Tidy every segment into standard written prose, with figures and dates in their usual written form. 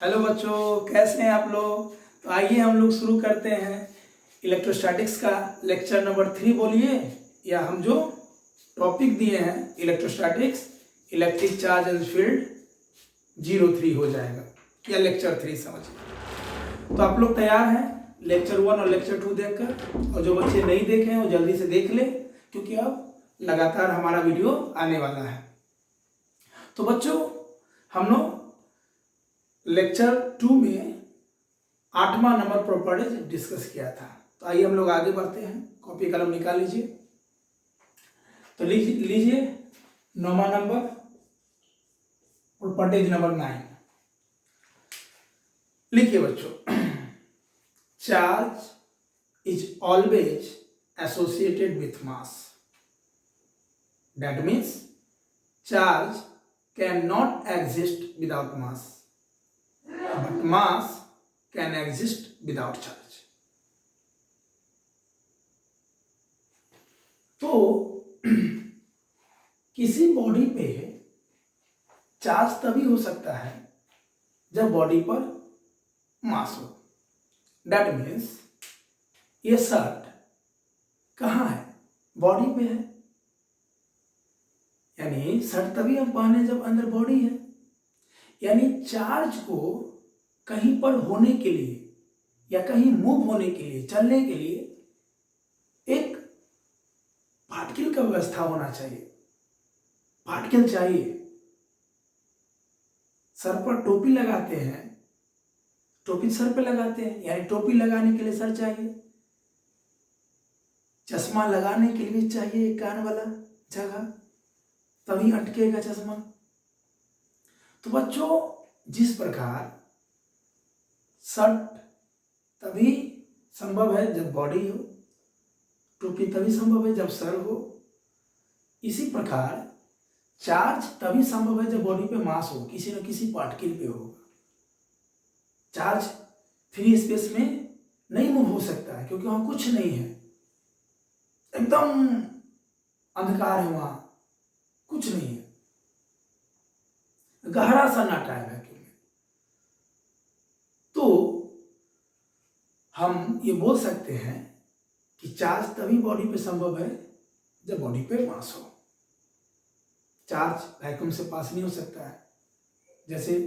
Hello बच्चों, कैसे हैं आप लोग। तो आइए हम लोग शुरू करते हैं इलेक्ट्रोस्टैटिक्स का लेक्चर नंबर 3 बोलिए, या हम जो टॉपिक दिए हैं electrostatics electric charge and field 03 हो जाएगा, या लेक्चर 3 समझिए। तो आप लोग तैयार हैं लेक्चर 1 और लेक्चर 2 देखकर? और जो बच्चे नहीं देखे हैं वो जल्दी से देख ले, क्योंकि अब लगातार हमारा वीडियो आने वाला है। तो बच्चों, हम लोग लेक्चर 2 में 8वां नंबर प्रॉपर्टीज डिस्कस किया था। तो आइए हम लोग आगे बढ़ते हैं। कॉपी कलम निकाल लीजिए। तो लीजिए 9वां नंबर प्रॉपर्टीज नंबर 9। लिखिए बच्चों, charge is always associated with mass. That means charge can not exist without mass, but mass can exist without charge. तो किसी बॉडी पे चार्ज तभी हो सकता है जब बॉडी पर मास हो। दैट मीन्स ये शर्ट कहाँ है? बॉडी पे है, यानी शर्ट तभी हम पहने जब अंदर बॉडी है। यानी चार्ज को कहीं पर होने के लिए या कहीं मूव होने के लिए, चलने के लिए एक पार्टिकल का व्यवस्था होना चाहिए। पार्टिकल चाहिए। सर पर टोपी लगाते हैं, टोपी सर पे लगाते हैं, यानी टोपी लगाने के लिए सर चाहिए। चश्मा लगाने के लिए चाहिए कान वाला जगह, तभी अटकेगा चश्मा। तो बच्चों, जिस प्रकार शर्ट तभी संभव है जब बॉडी हो, टोपी तभी संभव है जब सर हो, इसी प्रकार चार्ज तभी संभव है जब बॉडी पे मास हो, किसी न किसी पार्टिकल पे होगा। चार्ज फ्री स्पेस में नहीं मूव हो सकता है, क्योंकि वहां कुछ नहीं है, एकदम अंधकार है, वहां कुछ नहीं है, गहरा सन्नाटा है वैक्यूम में। तो हम ये बोल सकते हैं कि चार्ज तभी बॉडी पे संभव है जब बॉडी पे मास हो। चार्ज वैक्यूम से पास नहीं हो सकता है। जैसे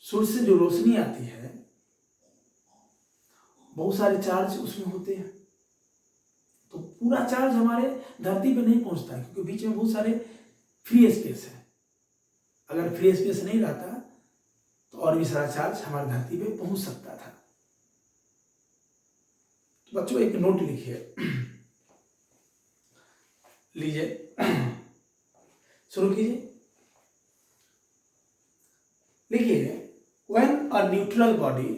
सूर्य से जो रोशनी आती है, बहुत सारे चार्ज उसमें होते हैं, तो पूरा चार्ज हमारे धरती पे नहीं पहुंचता है, क्योंकि बीच में बहुत सारे फ्री स्पेस है। अगर फ्री स्पेस नहीं रहता तो और भी सारा चार्ज हमारी धरती पे पहुंच सकता था। तो बच्चों, एक नोट लिखिए, लीजिए शुरू कीजिए। लिखिए, when a neutral body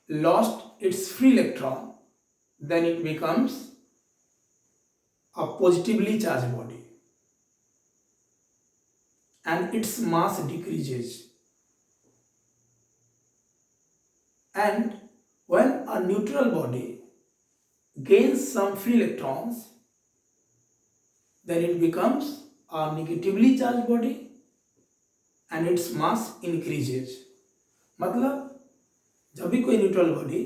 lost its free electron, then it becomes a positively charged body and its mass decreases. And when a neutral body gains some free electrons, then it becomes a negatively charged body and its mass increases. मतलब जब भी कोई neutral body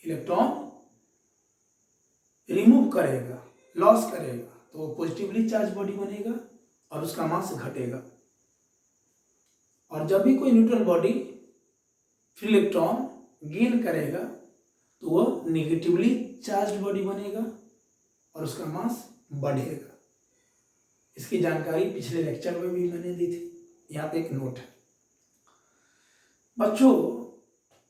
electron remove करेगा, loss करेगा, तो वो positively charge body बनेगा और उसका मास घटेगा। और जब भी कोई neutral body free electron gain करेगा तो वो नेगेटिवली चार्ज बॉडी बनेगा और उसका मास बढ़ेगा। इसकी जानकारी पिछले लेक्चर में भी मैंने दी थी। यहाँ पे एक नोट है बच्चों,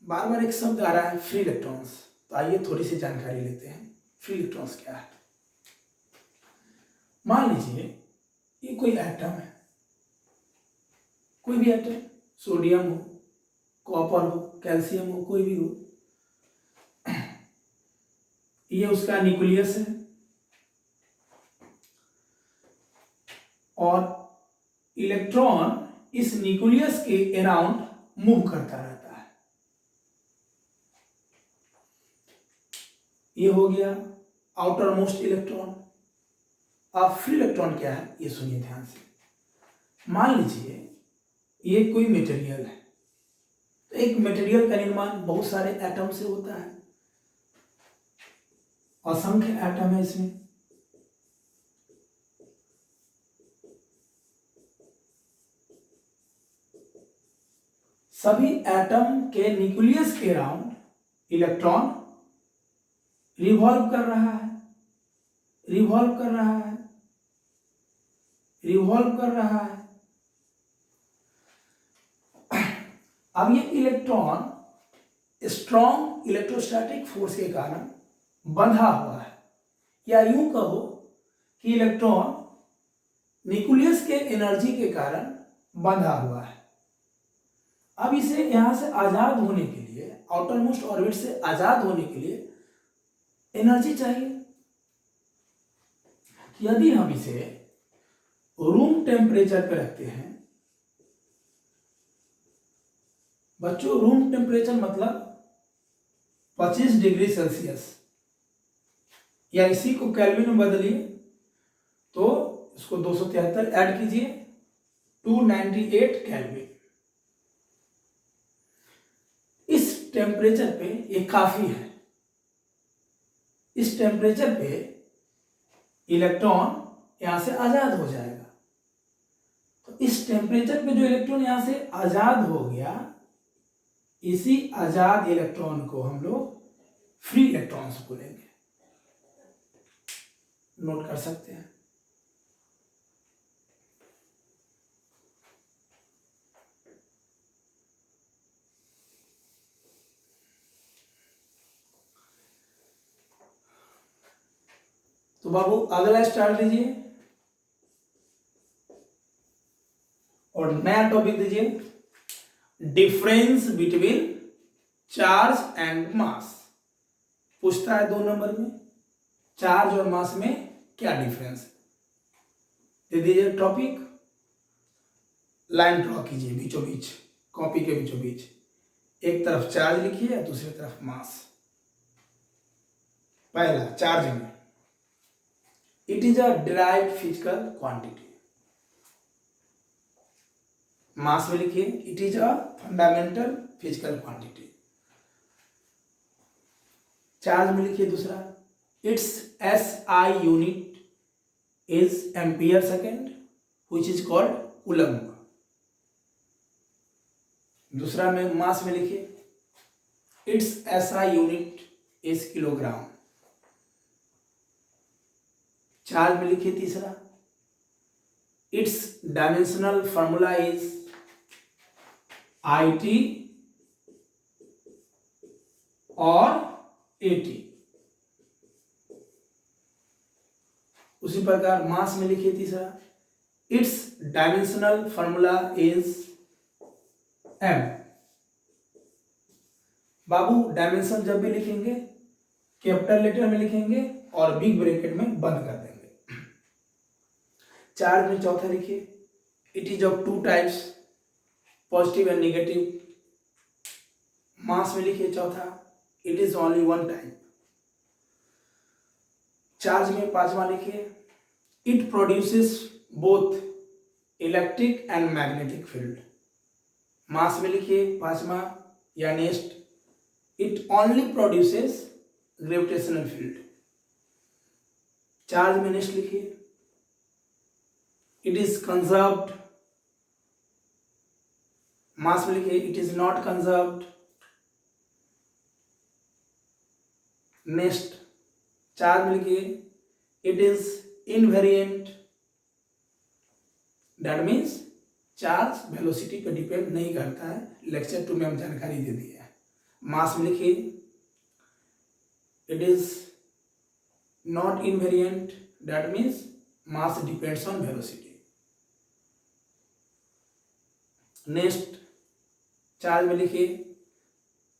बार बार एक शब्द आ रहा है फ्री इलेक्ट्रॉन्स। तो आइए थोड़ी सी जानकारी लेते हैं, फ्री इलेक्ट्रॉन्स क्या है। मान लीजिए ये कोई एटम है, कोई भी एटम, सोडियम हो, कॉपर हो, कैल्शियम हो, कोई भी हो, ये उसका न्यूक्लियस है और इलेक्ट्रॉन इस न्यूक्लियस के अराउंड मूव करता रहता है। ये हो गया आउटर मोस्ट इलेक्ट्रॉन। अब फ्री इलेक्ट्रॉन क्या है ये सुनिए ध्यान से। मान लीजिए ये कोई मटेरियल है, तो एक मटेरियल का निर्माण बहुत सारे एटम से होता है, असंख्य एटम है इसमें। सभी एटम के न्यूक्लियस के अराउंड इलेक्ट्रॉन रिवॉल्व कर रहा है, रिवॉल्व कर रहा है, रिवॉल्व कर रहा है। अब ये इलेक्ट्रॉन स्ट्रॉन्ग इलेक्ट्रोस्टैटिक फोर्स के कारण बंधा हुआ है, या यूं कहो कि इलेक्ट्रॉन न्यूक्लियस के एनर्जी के कारण बंधा हुआ है। अब इसे यहां से आजाद होने के लिए, आउटर मोस्ट ऑर्बिट से आजाद होने के लिए एनर्जी चाहिए। यदि हम इसे रूम टेम्परेचर पे रखते हैं, बच्चों रूम टेम्परेचर मतलब 25 डिग्री सेल्सियस, या इसी को केल्विन में बदलिए तो इसको 273 ऐड कीजिए, 298 केल्विन। इस टेम्परेचर पे ये काफी है। इस टेम्परेचर पे इलेक्ट्रॉन यहां से आजाद हो जाएगा। तो इस टेम्परेचर पे जो इलेक्ट्रॉन यहां से आजाद हो गया, इसी आजाद इलेक्ट्रॉन को हम लोग फ्री इलेक्ट्रॉन्स बोलेंगे। नोट कर सकते हैं। तो बाबू अगला स्टार्ट दीजिए और नया टॉपिक दीजिए, difference between charge and mass. पूछता है 2 नंबर में, चार्ज और मास में क्या डिफरेंस है। दे दीजिए टॉपिक, लाइन ड्रॉ कीजिए बीचों बीच, कॉपी के बीचों बीच। एक तरफ चार्ज लिखिए, दूसरी तरफ मास। पहला चार्ज में, it is a derived physical quantity. Mass में लिखिए, it is a fundamental physical quantity. Charge में लिखिए दूसरा, its SI unit is ampere second which is called coulomb. दूसरा में मास में लिखिए, its SI unit is kilogram. Charge में लिखिए तीसरा, its dimensional formula is IT और AT। उसी प्रकार मास में लिखिए तीसरा, its dimensional formula is M। बाबू डायमेंशन जब भी लिखेंगे कैपिटल लेटर में लिखेंगे और बिग ब्रैकेट में बंद कर देंगे। चार्ज में चौथा लिखिए, it is of 2 types, positive and negative. Mass में लिखिए चौथा, it is only 1 type. Charge में पांचवा लिखिए, it produces both electric and magnetic field. Mass में लिखिए पांचवा या next, it only produces gravitational field. Charge में नेक्स्ट लिखिए, इट इज कंजर्व्ड। मास में लिखिए, it is not conserved. Next charge में लिखिए, it is invariant. That means charge velocity पर डिपेंड नहीं करता है। लेक्चर 2 में हम जानकारी दे दी है। मास में लिखिए, it is not invariant. That means mass depends on velocity. Next charge में लिखिए,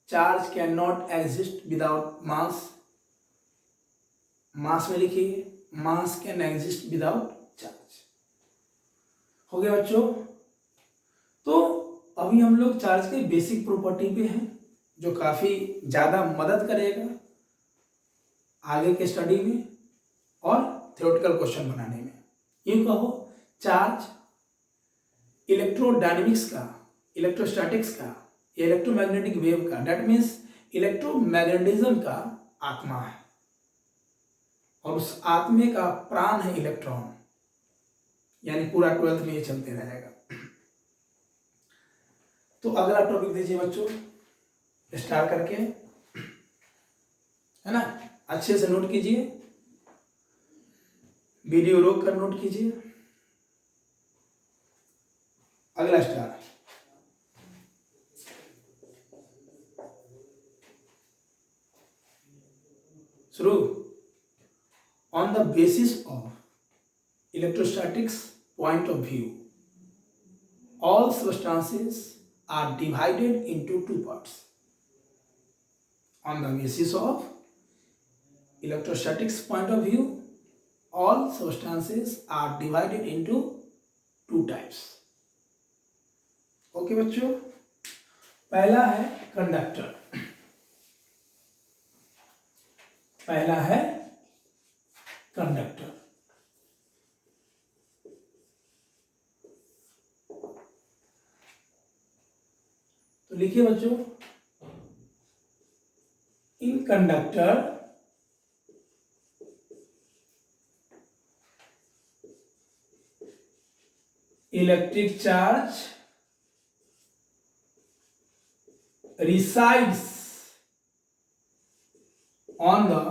charge can not exist without mass. Mass में लिखिए, mass can exist without charge. हो गया बच्चों। तो अभी हम लोग चार्ज के बेसिक प्रॉपर्टी पे हैं, जो काफी ज्यादा मदद करेगा आगे के स्टडी में और थ्योरेटिकल क्वेश्चन बनाने में। यूं कहो, चार्ज इलेक्ट्रोडायनेमिक्स का, इलेक्ट्रोस्टैटिक्स का इलेक्ट्रोमैग्नेटिक वेव का, डेट मीन्स इलेक्ट्रोमैग्नेटिज्म का आत्मा है, और उस आत्मे का प्राण है इलेक्ट्रॉन। यानी पूरा 12th में ये चलते रहेगा। तो अगला टॉपिक दीजिए बच्चों, स्टार्ट करके, है ना, अच्छे से नोट कीजिए, वीडियो रोक कर नोट कीजिए। अगला स्टार्ट। शुरू। On the basis of electrostatics point of view, all substances are divided into two parts. On the basis of electrostatics point of view, all substances are divided into two types. Okay बच्चों, पहला है conductor. पहला है conductor. तो लिखिए बच्चों, in conductor electric charge resides on the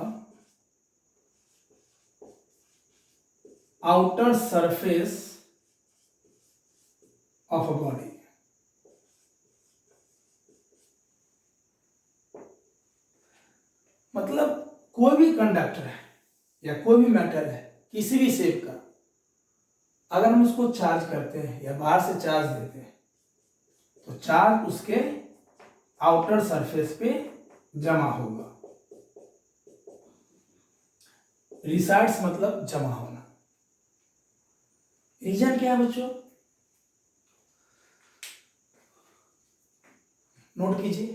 outer surface of a body. मतलब कोई भी कंडक्टर है या कोई भी मेटल है किसी भी शेप का, अगर हम उसको चार्ज करते हैं या बाहर से चार्ज देते हैं तो चार्ज उसके आउटर सरफेस पे जमा होगा। रिसाइड्स मतलब जमा होना। रीजन क्या है बच्चों, नोट कीजिए।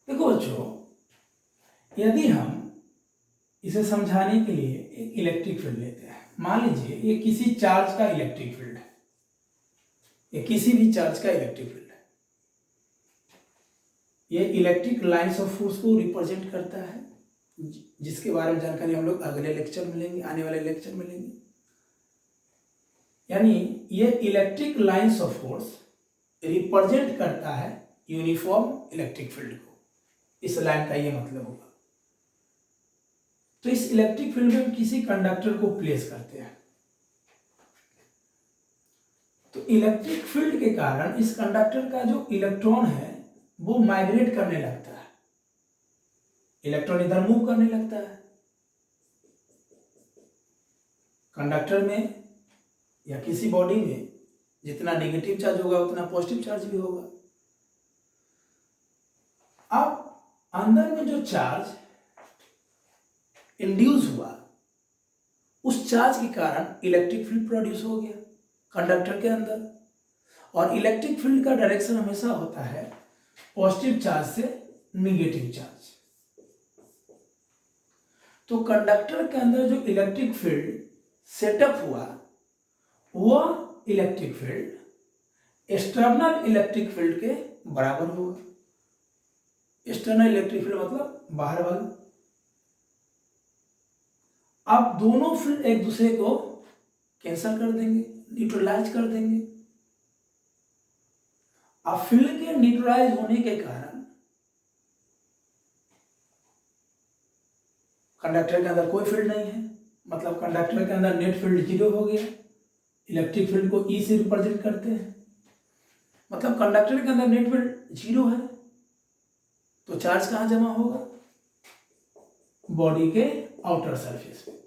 देखो बच्चों, यदि हम इसे समझाने के लिए एक इलेक्ट्रिक फील्ड लेते हैं, मान लीजिए ये किसी चार्ज का इलेक्ट्रिक फील्ड है, ये किसी भी चार्ज का इलेक्ट्रिक फील्ड है, ये इलेक्ट्रिक लाइंस ऑफ फोर्स को रिप्रेजेंट करता है, जिसके बारे में जानकारी हम लोग अगले लेक्चर में लेंगे, आने वाले लेक्चर में लेंगे। यानी ये electric lines of force represent करता है यूनिफॉर्म इलेक्ट्रिक फील्ड को। इस लाइन का ये मतलब होगा। तो इस इलेक्ट्रिक फील्ड में किसी कंडक्टर को प्लेस करते हैं, तो इलेक्ट्रिक फील्ड के कारण इस कंडक्टर का जो इलेक्ट्रॉन है वो माइग्रेट करने लगता है, इलेक्ट्रॉन इधर मूव करने लगता है। कंडक्टर में या किसी बॉडी में जितना नेगेटिव चार्ज होगा उतना पॉजिटिव चार्ज भी होगा। अब अंदर में जो चार्ज इंड्यूस हुआ, उस चार्ज के कारण इलेक्ट्रिक फील्ड प्रोड्यूस हो गया कंडक्टर के अंदर, और इलेक्ट्रिक फील्ड का डायरेक्शन हमेशा होता है पॉजिटिव चार्ज से निगेटिव चार्ज। तो कंडक्टर के अंदर जो इलेक्ट्रिक फील्ड सेटअप हुआ, वह electric field external electric field के बराबर होगा। एक्सटर्नल इलेक्ट्रिक फील्ड मतलब बाहर वाला। अब दोनों फील्ड एक दूसरे को कैंसल कर देंगे, न्यूट्रलाइज कर देंगे। अब फील्ड के न्यूट्रलाइज होने के कारण कंडक्टर के अंदर कोई फील्ड नहीं है, मतलब कंडक्टर के अंदर नेट फील्ड 0 हो गया। इलेक्ट्रिक फील्ड को ई से रिप्रेजेंट करते हैं, मतलब कंडक्टर के अंदर नेट फील्ड 0 है, तो चार्ज कहां जमा होगा, बॉडी के आउटर सरफेस पे।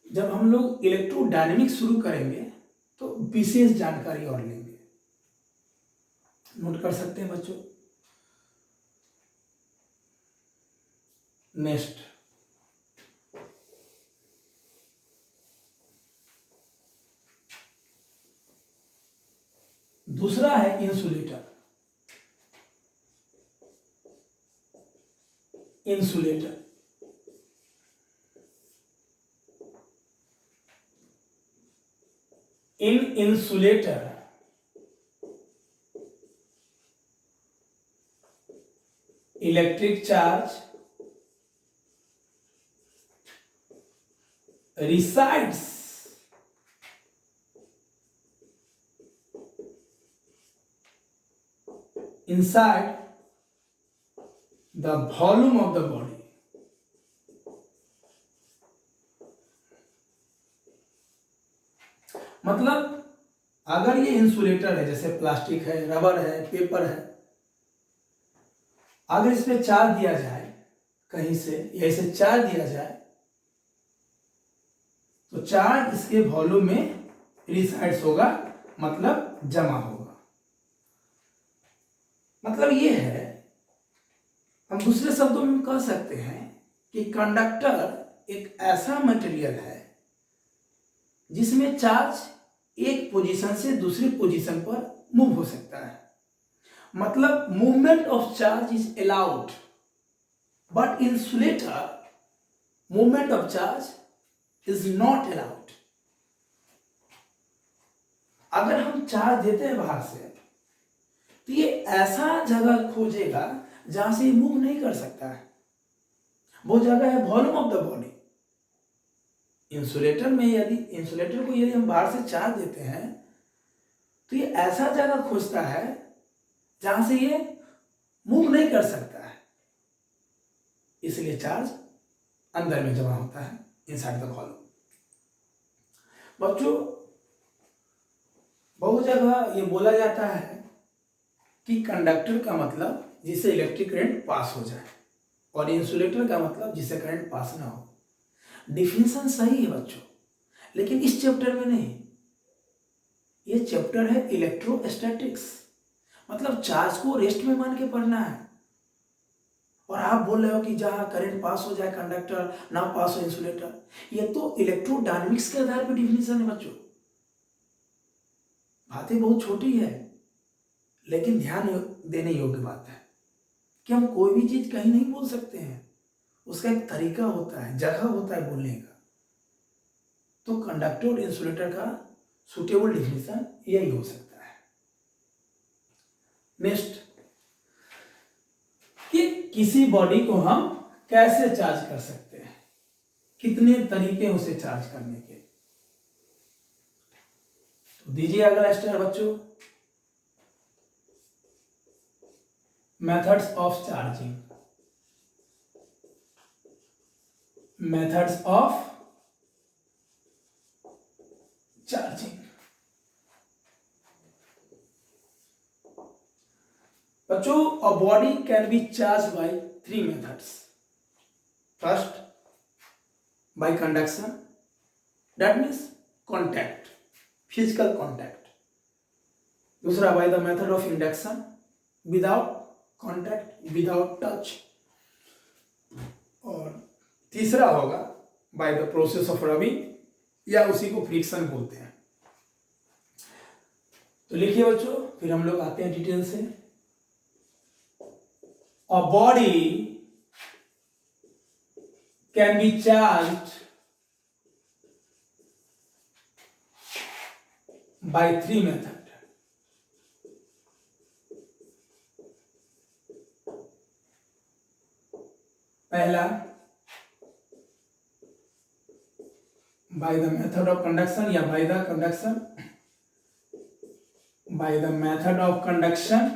जब हम लोग इलेक्ट्रोडायनेमिक्स शुरू करेंगे तो विशेष जानकारी और लेंगे, नोट कर सकते हैं बच्चों। नेक्स्ट, दूसरा है insulator. Insulator in insulator electric charge resides inside the volume of the body. मतलब अगर ये इंसुलेटर है, जैसे प्लास्टिक है, रबर है, पेपर है, अगर इसमें चार्ज दिया जाए कहीं से, या इसे चार्ज दिया जाए, तो चार्ज इसके वॉल्यूम में रिसाइड्स होगा, मतलब जमा होगा। मतलब ये है, हम दूसरे शब्दों में कह सकते हैं कि कंडक्टर एक ऐसा मटेरियल है जिसमें चार्ज एक पोजीशन से दूसरी पोजीशन पर मूव हो सकता है। मतलब movement of charge is allowed, but insulator movement of charge is not allowed. अगर हम चार्ज देते हैं बाहर से, तो ये ऐसा जगह खोजेगा जहां से ये मूव नहीं कर सकता है। वो जगह है volume of the body. Insulator में यदि हम बाहर से चार्ज देते हैं, तो ये ऐसा जगह खोजता है जहां से ये मूव नहीं कर सकता है, इसलिए चार्ज अंदर में जमा होता है, इनसाइड द वॉल्यूम। बच्चों, बहुत जगह ये बोला जाता है कि कंडक्टर का मतलब जिसे इलेक्ट्रिक करंट पास हो जाए, और इंसुलेटर का मतलब जिसे करंट पास ना हो। डिफिनेशन सही है बच्चों, लेकिन इस चैप्टर में नहीं। ये चैप्टर है इलेक्ट्रोस्टैटिक्स, मतलब चार्ज को रेस्ट में मान के पढ़ना है। और आप बोल रहे हो कि जहां करंट पास हो जाए कंडक्टर, ना पास हो इंसुलेटर। ये तो इलेक्ट्रोडायनेमिक्स के आधार पर डिफिनेशन है बच्चों। बातें बहुत छोटी है, लेकिन ध्यान देने योग्य बात है कि हम कोई भी चीज कहीं नहीं बोल सकते हैं, उसका एक तरीका होता है, जगह होता है बोलने का। तो कंडक्टर और इंसुलेटर का सुटेबल डिफिनेशन यही हो सकता है। नेक्स्ट, कि किसी बॉडी को हम कैसे चार्ज कर सकते हैं, कितने तरीके उसे चार्ज करने के। तो दीजिए अगला स्टेप बच्चों, methods of charging. Methods of charging. बच्चों, a body can be charged by 3 methods. First, by conduction, that means contact, physical contact. दूसरा, by the method of induction, without contact, without touch. और तीसरा होगा by the process of rubbing, या उसी को friction बोलते हैं। तो लिखिए बच्चों, फिर हम लोग आते हैं डिटेल से। A body can be charged by 3 methods. पहला, by the method of conduction, या by the conduction, by the method of conduction,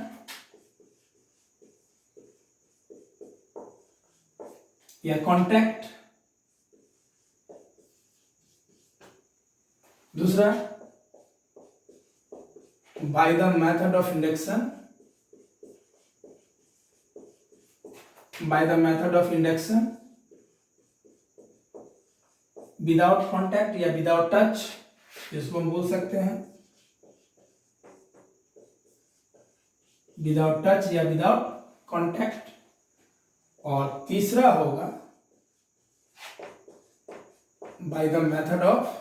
या कॉन्टैक्ट। दूसरा, by the method of induction, by the method of induction without contact या without touch, जिसको हम बोल सकते हैं विदाउट टच या विदाउट कॉन्टैक्ट। और तीसरा होगा by the method of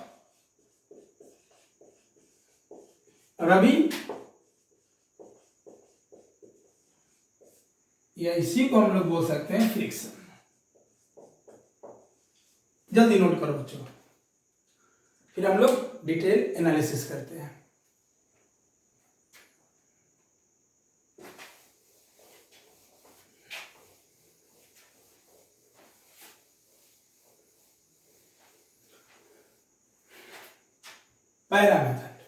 rubbing, या इसी को हम लोग बोल सकते हैं फ्रिक्शन। जल्दी नोट करो बच्चों, फिर हम लोग डिटेल एनालिसिस करते हैं। पहला method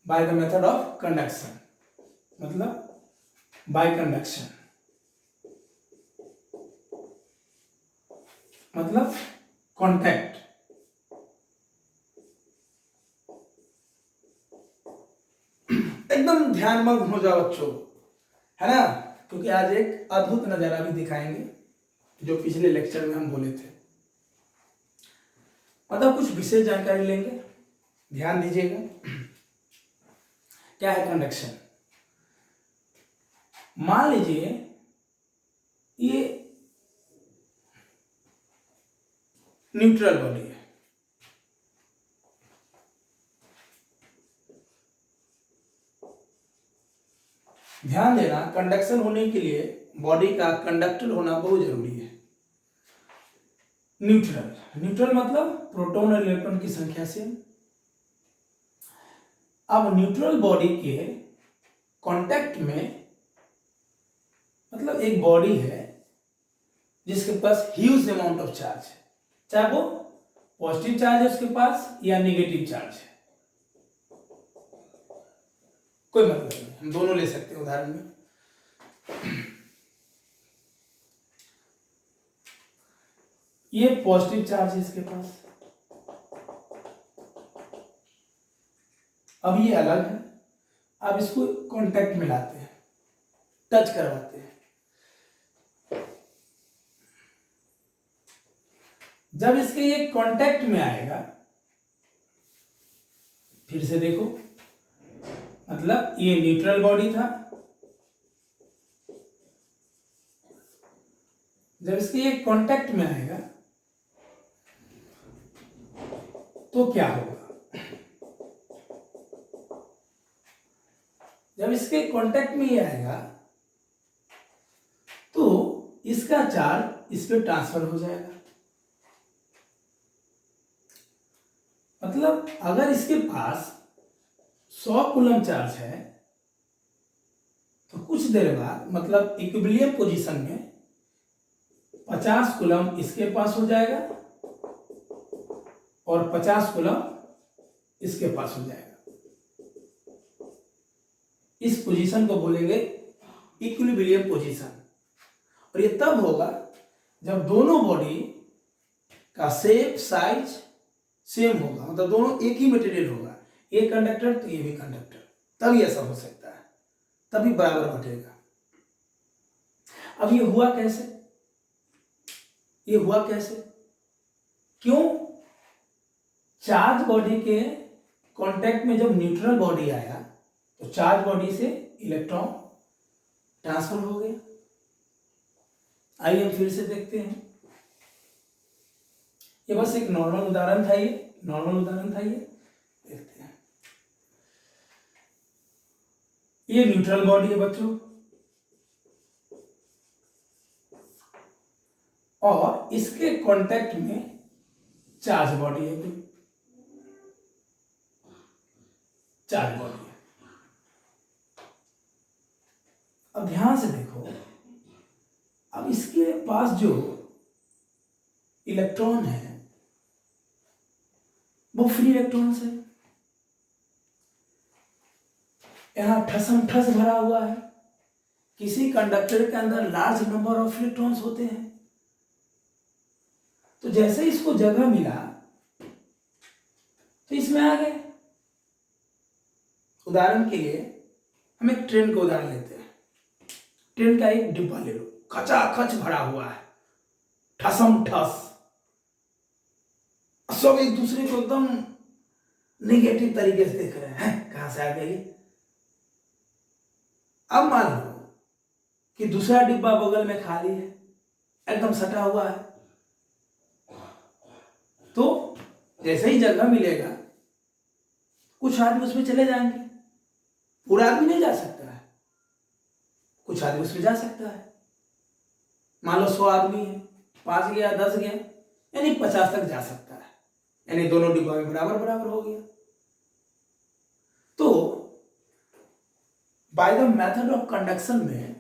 by the method of conduction, मतलब बाय कंडक्शन, मतलब कांटेक्ट। एकदम ध्यानमग्न हो जाओ बच्चों, है ना, क्योंकि आज एक अद्भुत नजारा भी दिखाएंगे जो पिछले लेक्चर में हम बोले थे। मतलब कुछ विशेष जानकारी लेंगे, ध्यान दीजिएगा। क्या है कंडक्शन? मान लीजिए ये न्यूट्रल बॉडी है, ध्यान देना कंडक्शन होने के लिए बॉडी का कंडक्टर होना बहुत जरूरी है। न्यूट्रल, न्यूट्रल मतलब प्रोटॉन और इलेक्ट्रॉन की संख्या से। अब न्यूट्रल बॉडी के कांटेक्ट में, मतलब एक बॉडी है जिसके पास ह्यूज अमाउंट ऑफ चार्ज है, चाहे वो पॉजिटिव चार्ज है उसके पास या नेगेटिव चार्ज है, कोई मतलब नहीं, हम दोनों ले सकते हैं उदाहरण में। ये पॉजिटिव चार्ज है इसके पास, अब ये अलग है, अब इसको कांटेक्ट में लाते हैं, टच करवाते हैं। जब इसके ये कांटेक्ट में आएगा, फिर से देखो, मतलब ये न्यूट्रल बॉडी था, जब इसके ये कांटेक्ट में आएगा तो क्या होगा? जब इसके कांटेक्ट में ये आएगा तो इसका चार्ज इस पे ट्रांसफर हो जाएगा। मतलब अगर इसके पास 100 कूलम चार्ज है तो कुछ देर बाद, मतलब इक्विलिब्रियम पोजीशन में 50 कूलम इसके पास हो जाएगा और 50 कूलम इसके पास हो जाएगा। इस पोजीशन को बोलेंगे इक्विलिब्रियम पोजीशन। और ये तब होगा जब दोनों बॉडी का शेप साइज सेम होगा, मतलब दोनों एक ही मटेरियल होगा, ये कंडक्टर तो ये भी कंडक्टर, तभी ऐसा हो सकता है, तभी बराबर बटेगा। अब ये हुआ कैसे? ये हुआ कैसे? क्यों? चार्ज बॉडी के कांटेक्ट में जब न्यूट्रल बॉडी आया तो चार्ज बॉडी से इलेक्ट्रॉन ट्रांसफर हो गया। आइए हम फिर से देखते हैं। ये बस एक नॉर्मल उदाहरण था, ये नॉर्मल उदाहरण था, ये देखते हैं। ये न्यूट्रल बॉडी है बच्चों, और इसके कांटेक्ट में चार्ज बॉडी है, कोई चार्ज बॉडी है। अब ध्यान से देखो, अब इसके पास जो इलेक्ट्रॉन है वो फ्री इलेक्ट्रॉन्स है, यहां ठसम ठस भरा हुआ है। किसी कंडक्टर के अंदर लार्ज नंबर ऑफ इलेक्ट्रॉन्स होते हैं, तो जैसे इसको जगह मिला तो इसमें आ गए। उदाहरण के लिए हम एक ट्रेन का उदाहरण लेते हैं। ट्रेन का एक डिब्बा ले लो, खचाखच भरा हुआ है, ठसम ठस, सब एक दूसरे को एकदम नेगेटिव तरीके से देख रहे हैं, कहां से आ गई। अब मान लो कि दूसरा डिब्बा बगल में खाली है, एकदम सटा हुआ है, तो जैसे ही जगह मिलेगा कुछ आदमी उसमें चले जाएंगे। पूरा आदमी नहीं जा सकता है, कुछ आदमी उसमें जा सकता है। मान लो 100 आदमी है, 5 गया, 10 गया, यानी 50 तक जा सकता है, यानी दोनों डिब्बा में बराबर बराबर हो गया। तो by the method of conduction में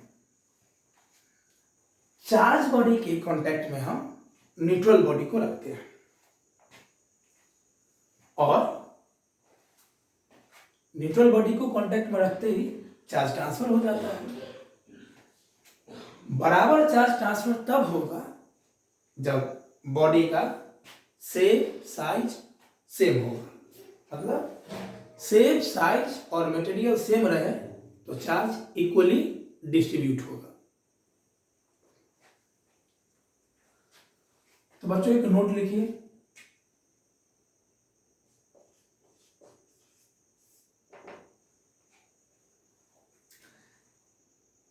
चार्ज बॉडी के कांटेक्ट में हम न्यूट्रल बॉडी को रखते हैं और न्यूट्रल बॉडी को कांटेक्ट में रखते ही चार्ज ट्रांसफर हो जाता है। बराबर चार्ज ट्रांसफर तब होगा जब बॉडी का शेप साइज सेम होगा। मतलब शेप साइज और मटेरियल सेम रहे तो चार्ज इक्वली डिस्ट्रीब्यूट होगा। तो बच्चों एक नोट लिखिए,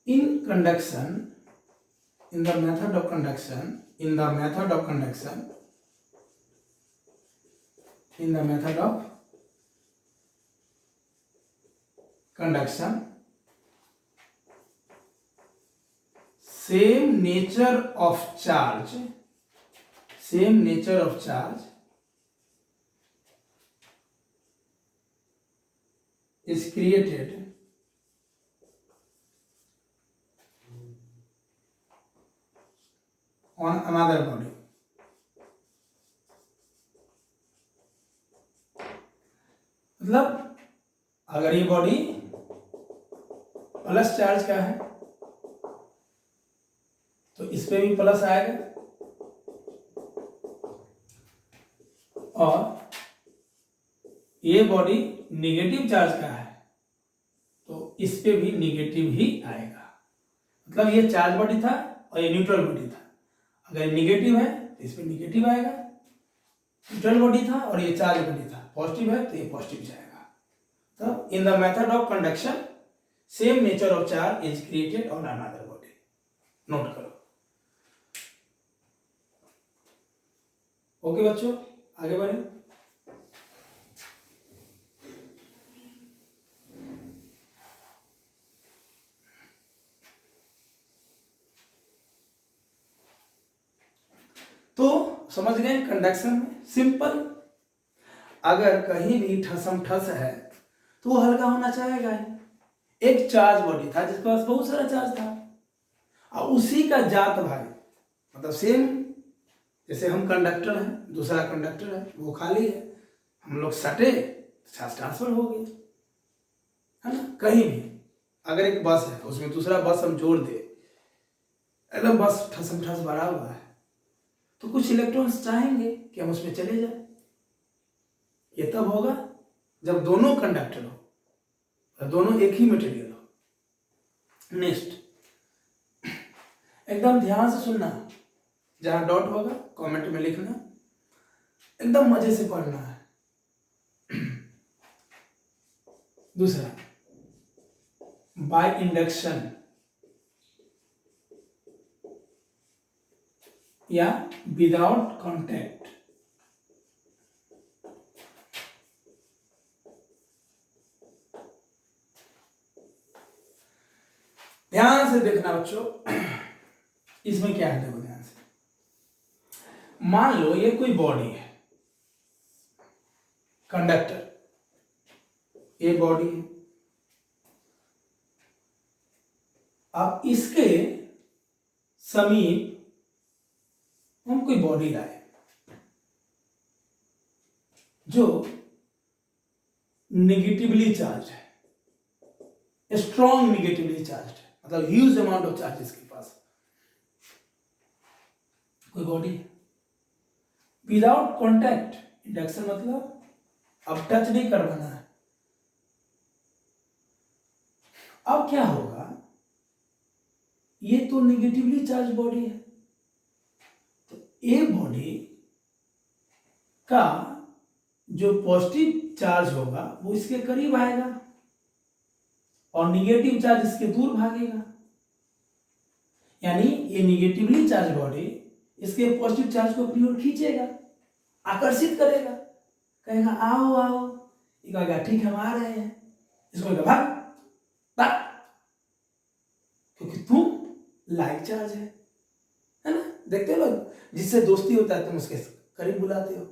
in conduction, in the method of conduction, in the method of conduction, in the method of conduction, same nature of charge, same nature of charge is created on another body. मतलब अगर ये body plus charge का है तो इस पे भी plus आएगा और ये बॉडी निगेटिव चार्ज का है तो इस पे भी निगेटिव ही आएगा। मतलब ये चार्ज बॉडी था और ये न्यूट्रल बॉडी था, अगर ये निगेटिव है तो इस पे निगेटिव आएगा। न्यूट्रल बॉडी था और ये चार्ज बॉडी था, पॉजिटिव है तो ये पॉजिटिव जाएगा। तो in the method of conduction same nature of charge is created on another body. Note करो। ओके बच्चों, आगे बढ़े। तो समझ गए कंडक्शन में सिंपल, अगर कहीं भी ठसम ठस है तो वो हल्का होना चाहेगा ही। एक चार्ज बॉडी था जिसके पास बहुत सारा चार्ज था और उसी का जात भाई, मतलब सेम, जैसे हम कंडक्टर हैं, दूसरा कंडक्टर है, वो खाली है, हम लोग सटे चार्ज ट्रांसफर हो गया, है ना। कहीं भी अगर एक बस है उसमें दूसरा बस हम जोड़ दे, एकदम बस ठसम ठस भरा हुआ है, तो कुछ इलेक्ट्रॉन्स चाहेंगे कि हम उसमें चले जाए। ये तब होगा जब दोनों कंडक्टर हो और दोनों एक ही मटेरियल हो। नेक्स्ट, एकदम ध्यान से सुनना, जहां डॉट होगा कमेंट में लिखना, एकदम मजे से पढ़ना है। दूसरा, बाय इंडक्शन या विदाउट कॉन्टैक्ट, ध्यान से देखना बच्चों, इसमें क्या है देखो ध्यान से। मान लो ये कोई बॉडी है, कंडक्टर, ये बॉडी है। अब इसके समीप हम कोई बॉडी लाए जो नेगेटिवली चार्ज है, स्ट्रॉन्ग नेगेटिवली चार्ज है, मतलब ह्यूज अमाउंट ऑफ चार्ज इसके पास, कोई बॉडी विदाउट कॉन्टैक्ट। इंडक्शन मतलब अब टच नहीं करवाना है। अब क्या होगा, ये तो नेगेटिवली चार्ज बॉडी है, तो ये बॉडी का जो पॉजिटिव चार्ज होगा वो इसके करीब आएगा और निगेटिव चार्ज इसके दूर भागेगा। यानी ये निगेटिवली चार्ज बॉडी इसके पॉजिटिव चार्ज को अपनी ओर खींचेगा, आकर्षित करेगा, कहेगा आओ आओ, ये कहेगा ठीक हम आ रहे हैं, इसको कहेगा भाग भाग, क्योंकि तुम लाइक चार्ज है ना। देखते हो लोग, जिससे दोस्ती होता है तुम उसके करीब बुलाते हो,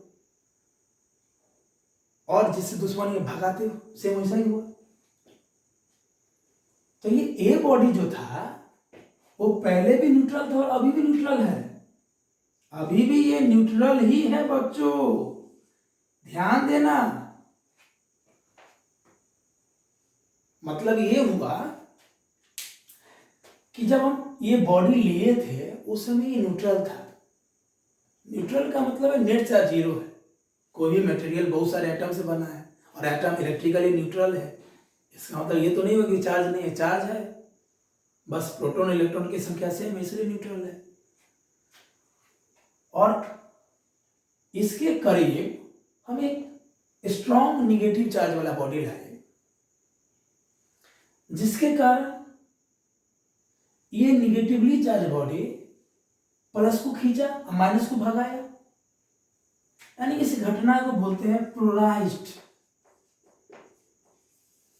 और जिससे दुश्मन ये भगाते हो, सेम वैसा ही हुआ। तो ये ए बॉडी जो था वो पहले भी न्यूट्रल था और अभी भी न्यूट्रल है, अभी भी ये न्यूट्रल ही है बच्चों, ध्यान देना। मतलब ये हुआ कि जब हम ये बॉडी लिए थे उस समय ये न्यूट्रल था। न्यूट्रल का मतलब है नेट चार्ज जीरो है। कोई भी मटेरियल बहुत सारे एटम से बना है और एटम इलेक्ट्रिकली न्यूट्रल है, इसका मतलब ये तो नहीं होगा कि चार्ज नहीं है, चार्ज है, बस प्रोटॉन इलेक्ट्रॉन की संख्या सेम है इसलिए न्यूट्रल है। और इसके करीब हम एक स्ट्रॉन्ग निगेटिव चार्ज वाला बॉडी लाए, जिसके कारण ये निगेटिवली चार्ज बॉडी प्लस को खींचा और माइनस को भगाया, यानी इस घटना को बोलते हैं पोलराइज्ड।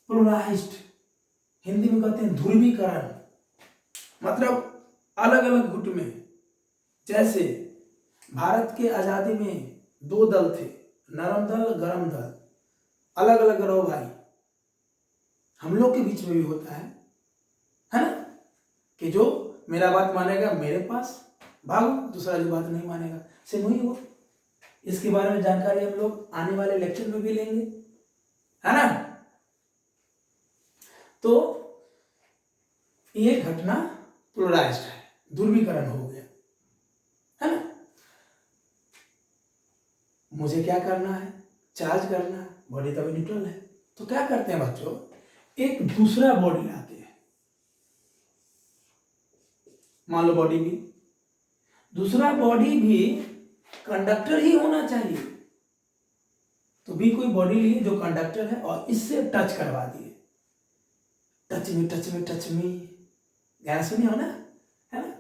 पोलराइज्ड हिंदी में कहते हैं ध्रुवीकरण। मतलब अलग अलग गुट में, जैसे भारत के आजादी में दो दल थे, नरम दल गरम दल, अलग अलग रहो भाई। हम लोग के बीच में भी होता है ना, कि जो मेरा बात मानेगा मेरे पास भागो, दूसरा जो बात नहीं मानेगा से वही हो। इसके बारे में जानकारी हम लोग आने वाले लेक्चर में भी लेंगे, है ना। तो ये घटना पोलराइज्ड है, ध्रुवीकरण हो गया, है ना। मुझे क्या करना है, चार्ज करना है, बॉडी तो न्यूट्रल है, तो क्या करते हैं बच्चों, एक दूसरा बॉडी लाते हैं। मान लो बॉडी भी, दूसरा बॉडी भी कंडक्टर ही होना चाहिए, तो भी कोई बॉडी लिए जो कंडक्टर है और इससे टच करवा दिए। टच में टच में टच में, ध्यान सुनिए हो ना, है ना।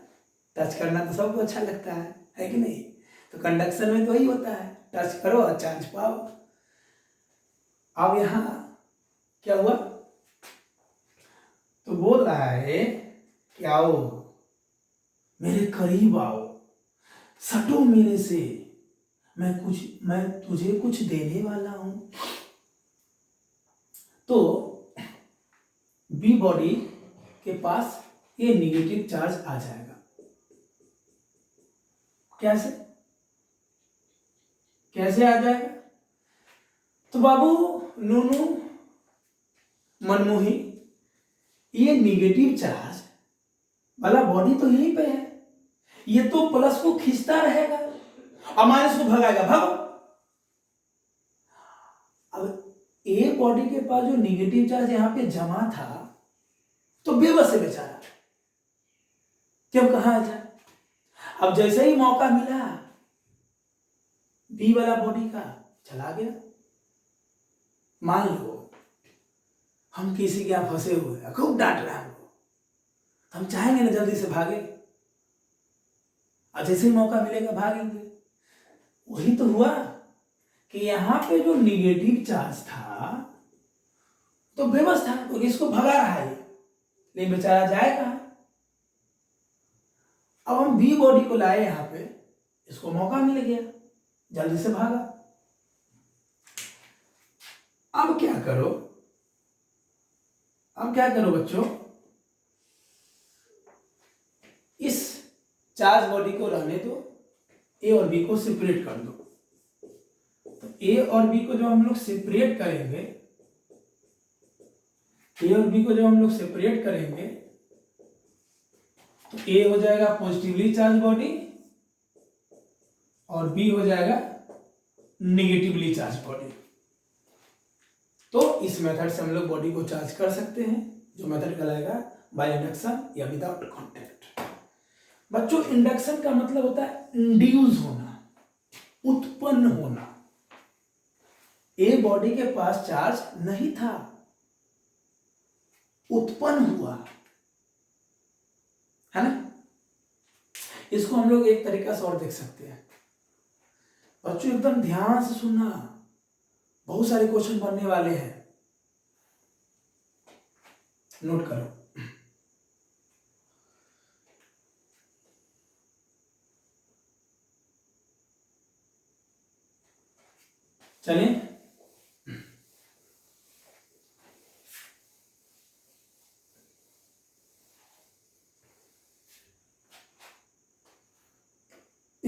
टच करना तो सबको अच्छा लगता है कि नहीं। तो कंडक्शन में तो वही होता है, टच करो और चार्ज पाओ। अब यहां क्या हुआ, तो बोल रहा है कि आओ मेरे करीब आओ, सटो मेरे से, मैं तुझे कुछ देने वाला हूं। तो बी बॉडी के पास ये निगेटिव चार्ज आ जाएगा। कैसे कैसे आ जाएगा, तो बाबू नूनू मनमोही, ये निगेटिव चार्ज वाला बॉडी तो यहीं पे है, ये तो प्लस को खींचता रहेगा और माइनस को भगाएगा, भागो। अब ए बॉडी के पास जो निगेटिव चार्ज यहां पे जमा था तो बेबस है बेचारा, क्यों कहां जाए। अब जैसे ही मौका मिला बी वाला बॉडी का, चला गया। मान लो हम किसी के यहां फंसे हुए हैं, खूब डांट रहे हैं हमको, हम चाहेंगे ना जल्दी से भागे, और जैसे ही मौका मिलेगा भागेंगे। वही तो हुआ कि यहां पे जो निगेटिव चार्ज था तो बेबस था, तो इसको भगा रहा है, लेकिन बेचारा जाएगा। अब हम बी बॉडी को लाए यहां पे, इसको मौका मिल गया, जल्दी से भागा। अब क्या करो, बच्चों, इस चार्ज बॉडी को रहने दो, ए और बी को सेपरेट कर दो। तो ए और बी को जब हम लोग सेपरेट करेंगे, ए और बी को जब हम लोग सेपरेट करेंगे तो ए हो जाएगा पॉजिटिवली चार्ज बॉडी और बी हो जाएगा निगेटिवली चार्ज बॉडी। तो इस मेथड से हम लोग बॉडी को चार्ज कर सकते हैं, जो मेथड कहलाएगा बाय इंडक्शन या विदाउट कांटेक्ट। बच्चों इंडक्शन का मतलब होता है इंड्यूस होना, उत्पन्न होना। ए बॉडी के पास चार्ज नहीं था, उत्पन्न हुआ, है ना। इसको हम लोग एक तरीका से और देख सकते हैं। बच्चों एकदम ध्यान से सुनना, बहुत सारे क्वेश्चन बनने वाले हैं, नोट करो। चलिए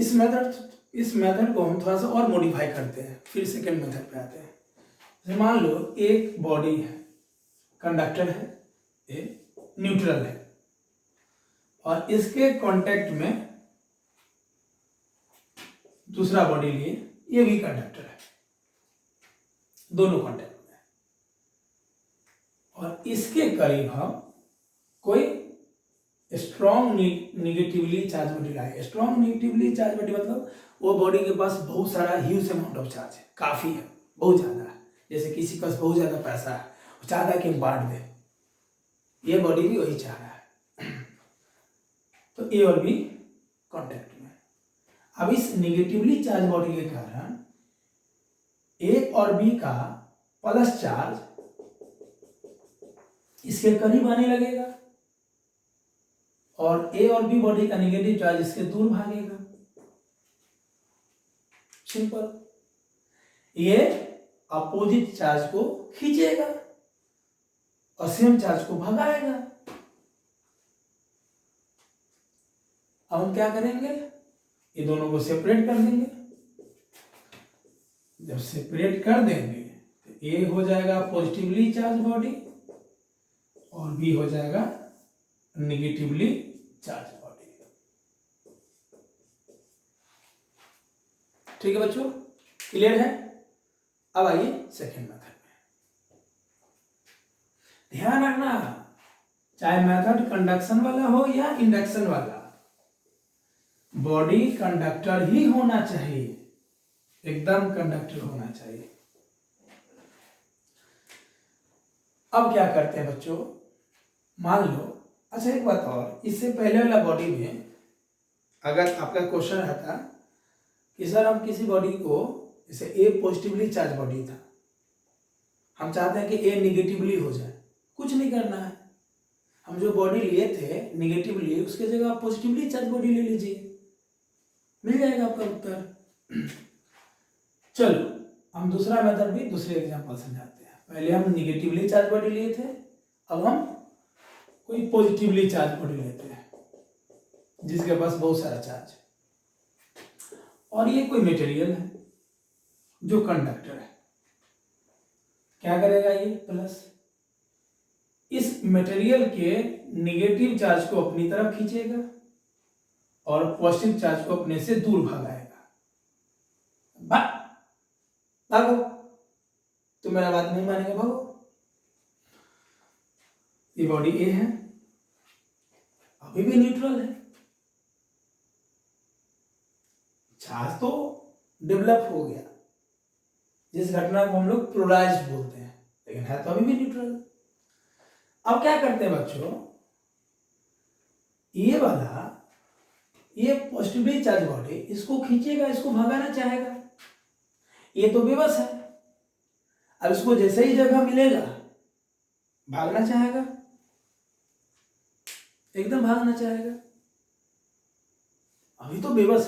इस मेथड को हम थोड़ा सा और मॉडिफाई करते हैं, फिर सेकेंड मेथड पे आते हैं। जैसे मान लो एक बॉडी है, कंडक्टर है, एक न्यूट्रल है, और इसके कांटेक्ट में दूसरा बॉडी लिए, ये भी कंडक्टर है, दोनों कांटेक्ट में, और इसके करीब हम कोई स्ट्रॉन्ग निगेटिवली चार्ज बॉडी लाए। स्ट्रॉन्ग निगेटिवली चार्ज बॉडी मतलब वो बॉडी के पास बहुत सारा ह्यूज अमाउंट ऑफ चार्ज है, काफी है, बहुत ज्यादा है। जैसे किसी के पास बहुत ज्यादा पैसा है, वो चाहता है कि हम बांट दे, ये बॉडी भी वही चाह रहा है। तो ए और बी कांटेक्ट में। अब इस निगेटिवली चार्ज बॉडी के कारण ए और बी का प्लस चार्ज इसके करीब आने लगेगा, और ए और बी बॉडी का निगेटिव चार्ज इसके दूर भागेगा। सिंपल। ये अपोजिट चार्ज को खींचेगा और सेम चार्ज को भगाएगा। अब हम क्या करेंगे, ये दोनों को सेपरेट कर देंगे। जब सेपरेट कर देंगे तो ए हो जाएगा पॉजिटिवली चार्ज बॉडी और बी हो जाएगा निगेटिवली चार्ज बॉडी। ठीक है बच्चों, क्लियर है? अब आइए सेकेंड मेथड में। ध्यान रखना, चाहे मेथड कंडक्शन वाला हो या इंडक्शन वाला, बॉडी कंडक्टर ही होना चाहिए, एकदम कंडक्टर होना चाहिए। अब क्या करते हैं बच्चों, मान लो, अच्छा एक बात और, इससे पहले वाला बॉडी में अगर आपका क्वेश्चन रहता कि सर हम किसी बॉडी को, जैसे ए पॉजिटिवली चार्ज बॉडी था, हम चाहते हैं कि ए निगेटिवली हो जाए, कुछ नहीं करना है, हम जो बॉडी लिए थे निगेटिवली, उसके जगह आप पॉजिटिवली चार्ज बॉडी ले लीजिए, मिल जाएगा आपका उत्तर। चलो हम दूसरा मेथड भी दूसरे एग्जांपल समझाते हैं। पहले हम निगेटिवली चार्ज बॉडी लिए थे, अब हम कोई पॉजिटिवली चार्ज बॉडी लेते हैं जिसके पास बहुत सारा चार्ज है, और ये कोई मटेरियल है जो कंडक्टर है। क्या करेगा ये प्लस, इस मटेरियल के निगेटिव चार्ज को अपनी तरफ खींचेगा और पॉजिटिव चार्ज को अपने से दूर भगाएगा। भागो, तो मेरा बात नहीं मानेंगे, भागो। ये बॉडी ए है, अभी भी न्यूट्रल है, चार्ज तो डेवलप हो गया, जिस घटना को हम लोग पोलराइज्ड बोलते हैं, लेकिन है तो अभी भी न्यूट्रल। अब क्या करते हैं बच्चों, ये वाला, ये पॉजिटिवली चार्ज बॉडी इसको खींचेगा, इसको भगाना चाहेगा, ये तो बेबस है। अब इसको जैसे ही जगह मिलेगा भागना चाहेगा, एकदम भागना चाहेगा, अभी तो बेबस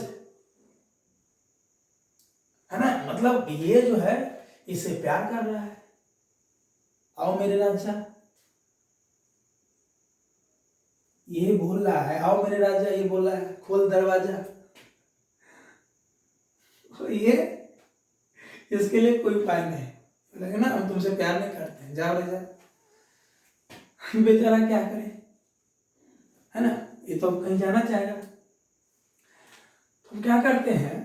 है ना। मतलब ये जो है इससे प्यार कर रहा है, आओ मेरे राजा, ये बोल रहा है आओ मेरे राजा, ये बोल रहा है खोल दरवाजा। ये इसके लिए कोई उपाय नहीं, लगे ना हम तुमसे प्यार नहीं करते हैं, जाओ रे जा। बेचारा क्या करे, है ना, ये तो कहीं जाना चाहेगा। तो हम क्या करते हैं,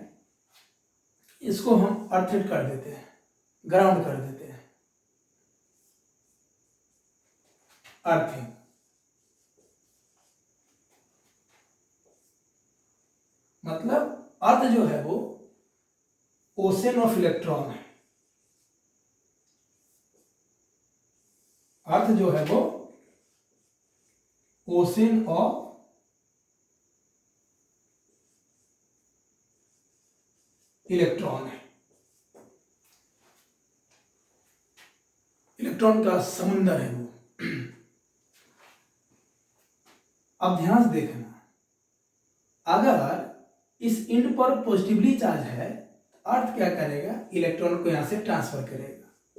इसको हम अर्थिट कर देते हैं, ग्राउंड कर देते हैं, अर्थिंग। मतलब अर्थ जो है वो ओशन ऑफ इलेक्ट्रॉन है, अर्थ जो है वो ओशन ऑफ इलेक्ट्रॉन है, इलेक्ट्रॉन का समुंदर है वो। अब ध्यान से देखना, अगर इस इंड पर पॉजिटिवली चार्ज है, अर्थ क्या करेगा, इलेक्ट्रॉन को यहां से ट्रांसफर करेगा।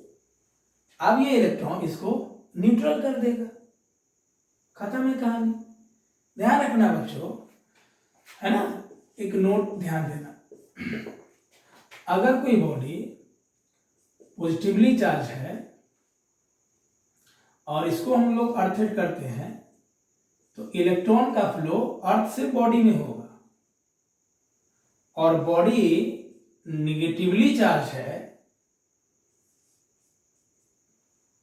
अब ये इलेक्ट्रॉन इसको न्यूट्रल कर देगा, खत्म है कहानी। ध्यान रखना बच्चों, है ना, एक नोट ध्यान देना, अगर कोई बॉडी पॉजिटिवली चार्ज है और इसको हम लोग अर्थ हिट करते हैं तो इलेक्ट्रॉन का फ्लो अर्थ से बॉडी में होगा, और बॉडी निगेटिवली चार्ज है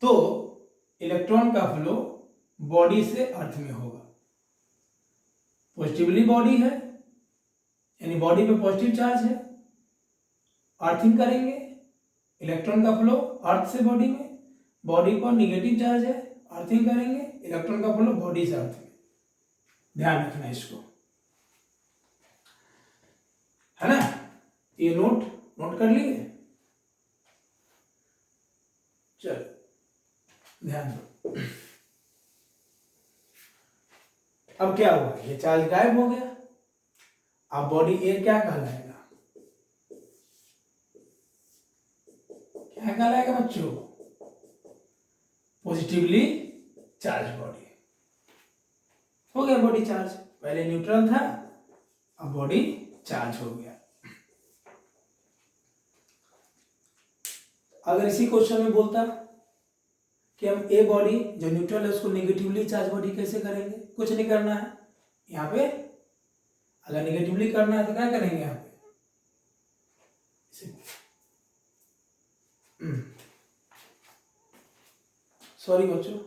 तो इलेक्ट्रॉन का फ्लो बॉडी से अर्थ में होगा। पॉजिटिवली बॉडी है यानी बॉडी पे पॉजिटिव चार्ज है, अर्थिंग करेंगे, इलेक्ट्रॉन का फ्लो अर्थ से बॉडी में, बॉडी पर निगेटिव चार्ज है, अर्थिंग करेंगे, इलेक्ट्रॉन का फ्लो बॉडी से अर्थ में। ध्यान रखना इसको, है ना। ये नोट कर लिए, चल ध्यान दो। अब क्या हुआ, ये चार्ज गायब हो गया। अब बॉडी ए क्या कहलाएगा, क्या कहलाएगा बच्चों, पॉजिटिवली चार्ज बॉडी। हो गया बॉडी चार्ज, पहले न्यूट्रल था अब बॉडी चार्ज हो गया। अगर इसी क्वेश्चन में बोलता कि हम ए बॉडी जो न्यूट्रल है उसको निगेटिवली चार्ज बॉडी कैसे करेंगे, कुछ नहीं करना है यहाँ पे। अगर निगेटिवली करना है तो क्या करेंगे यहाँ पे, सॉरी बच्चों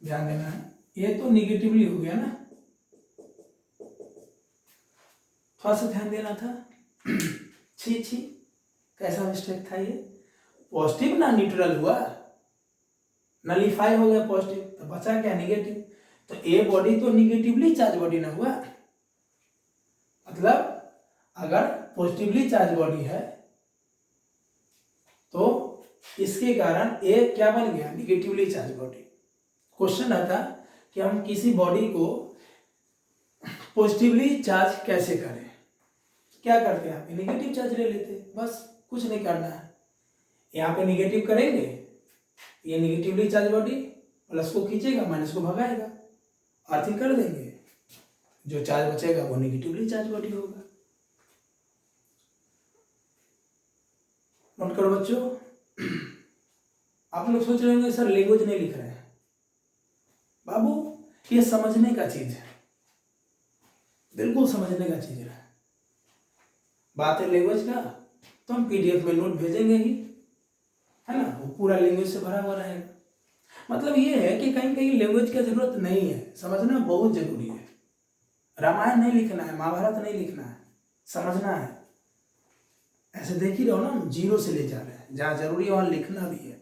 ध्यान देना है, ये तो निगेटिवली हो गया ना, थोड़ा सा ध्यान देना था। छी कैसा मिस्टेक था ये, पॉजिटिव ना न्यूट्रल हुआ, नलीफाई हो गया पॉजिटिव, तो बचा क्या निगेटिव। तो ए बॉडी तो निगेटिवली चार्ज बॉडी ना हुआ, मतलब अगर पॉजिटिवली चार्ज बॉडी है तो इसके कारण ए क्या बन गया, निगेटिवली चार्ज बॉडी। क्वेश्चन आता कि हम किसी बॉडी को पॉजिटिवली चार्ज कैसे करें, क्या करते हैं, आप निगेटिव चार्ज ले लेते, बस कुछ नहीं करना है। यहाँ पे निगेटिव करेंगे, ये निगेटिवली चार्ज बॉडी प्लस को खींचेगा, माइनस को भगाएगा, अर्थिंग कर देंगे, जो चार्ज बचेगा वो निगेटिवली चार्ज बॉडी होगा। नोट करो बच्चों। आप लोग सोच रहे होंगे सर लैंग्वेज नहीं लिख रहे हैं, बाबू ये समझने का चीज है, बिल्कुल समझने का चीज है। बात है लैंग्वेज का तो हम पीडीएफ में नोट भेजेंगे ही, है ना, वो पूरा लैंग्वेज से भरा हुआ रहेगा। मतलब ये है कि कहीं कहीं लैंग्वेज की जरूरत नहीं है, समझना बहुत जरूरी है। रामायण नहीं लिखना है, महाभारत नहीं लिखना है, समझना है। ऐसे देख ही रहो ना, हम जीरो से ले जा रहे हैं, जहां जरूरी है वहां लिखना भी है।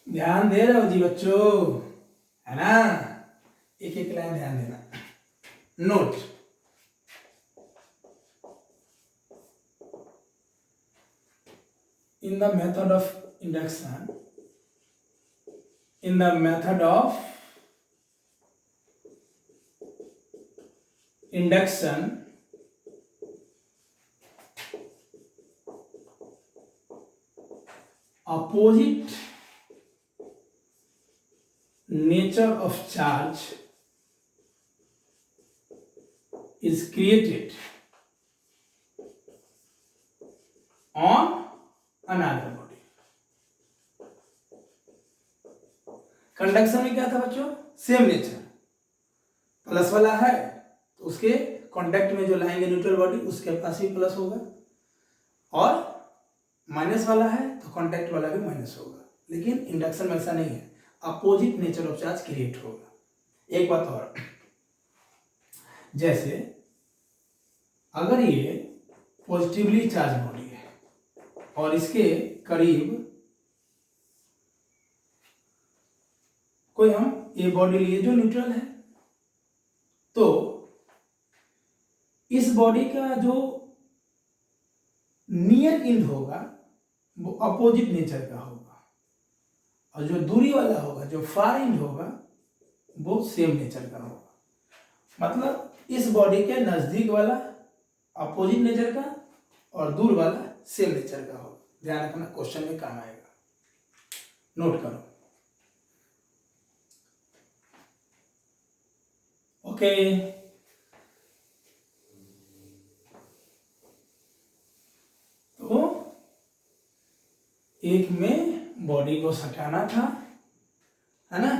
ध्यान दे रहे हो जी बच्चों, है ना, एक एक लाइन ध्यान देना। Note, in the method of induction, in the method of induction, opposite nature of charge is created on another body। Conduction में क्या था बच्चों, सेम नेचर, प्लस वाला है तो उसके कांटेक्ट में जो लाएंगे न्यूट्रल बॉडी उसके पास भी प्लस होगा, और माइनस वाला है तो कांटेक्ट वाला भी माइनस होगा। लेकिन इंडक्शन में ऐसा नहीं है, opposite nature of charge create होगा। एक बात और, जैसे अगर ये पॉजिटिवली चार्ज बॉडी है और इसके करीब कोई हम ये बॉडी लिए जो न्यूट्रल है, तो इस बॉडी का जो नियर इंड होगा वो अपोजिट नेचर का होगा, और जो दूरी वाला होगा, जो फार इंड होगा, वो सेम नेचर का होगा। मतलब इस बॉडी के नजदीक वाला अपोजिट नेचर का और दूर वाला सेम नेचर का होगा। ध्यान रखना, क्वेश्चन में काम आएगा। नोट करो। ओके, तो एक में बॉडी को सटाना था, है ना,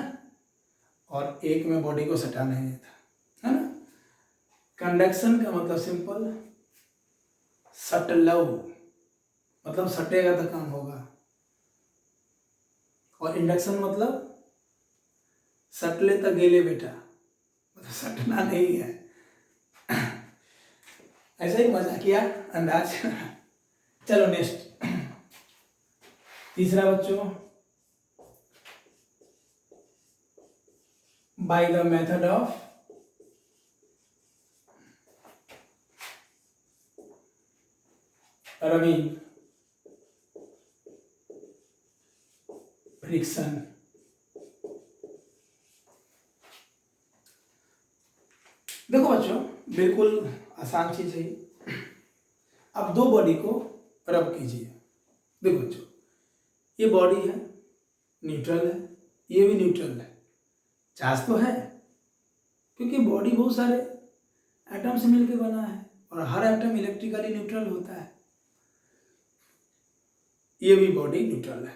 और एक में बॉडी को सटाना नहीं था, है ना। कंडक्शन का मतलब सिंपल, सटलव मतलब सटेगा तो काम होगा, और इंडक्शन मतलब सटले तो गेले बेटा, मतलब सटना नहीं है। ऐसा ही मजा किया अंदाज। चलो नेक्स्ट, तीसरा बच्चों, by the method of rubbing friction. देखो बच्चों, बिल्कुल आसान चीज है। अब दो बॉडी को रब कीजिए। देखो बच्चों, ये बॉडी है, न्यूट्रल है, ये भी न्यूट्रल है, चार्ज तो है, क्योंकि बॉडी बहुत सारे एटम से मिलकर बना है और हर एटम इलेक्ट्रिकली न्यूट्रल होता है। ये भी बॉडी न्यूट्रल है।